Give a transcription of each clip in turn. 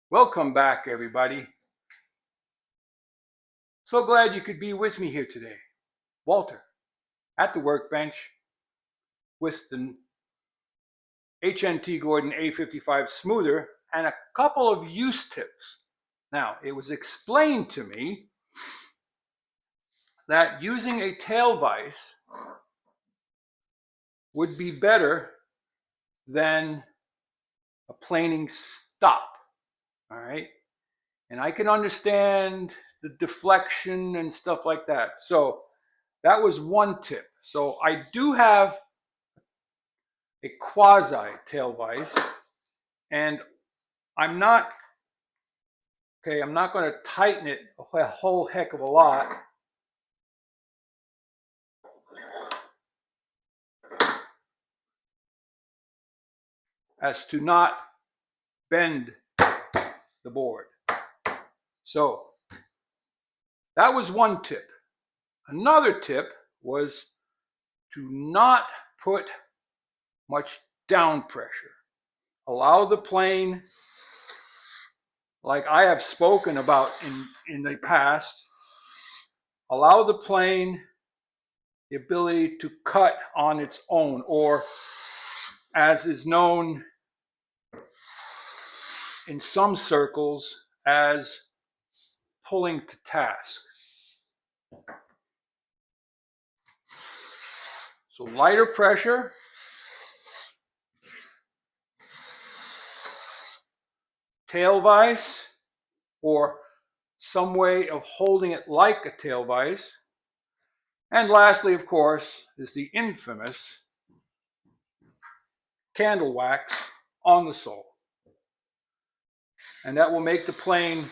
Welcome back, everybody. So glad you could be with me here today. Walter, at the workbench with the HNT Gordon A55 Smoother and a couple of use tips. Now, it was explained to me that using a tail vise would be better than a planing stop, all right? And I can understand the deflection and stuff like that. So that was one tip. So I do have a quasi tail vise, and I'm not going to tighten it a whole heck of a lot. As to not bend the board. So that was one tip. Another tip was to not put much down pressure. Allow the plane, like I have spoken about in the past, allow the plane the ability to cut on its own, or as is known in some circles as pulling to task. So lighter pressure, tail vise, or some way of holding it like a tail vise. And lastly, of course, is the infamous candle wax on the sole. And that will make the plane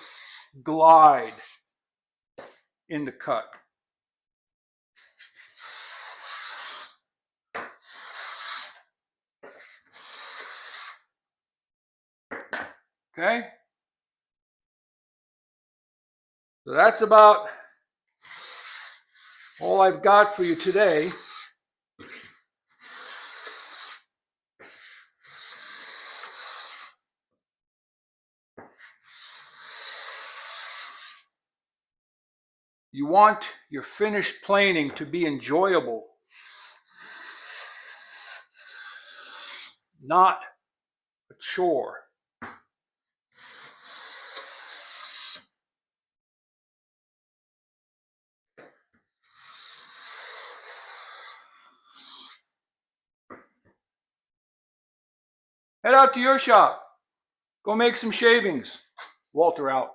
glide in the cut. Okay? So that's about all I've got for you today. You want your finished planing to be enjoyable, not a chore. Head out to your shop. Go make some shavings. Walter out.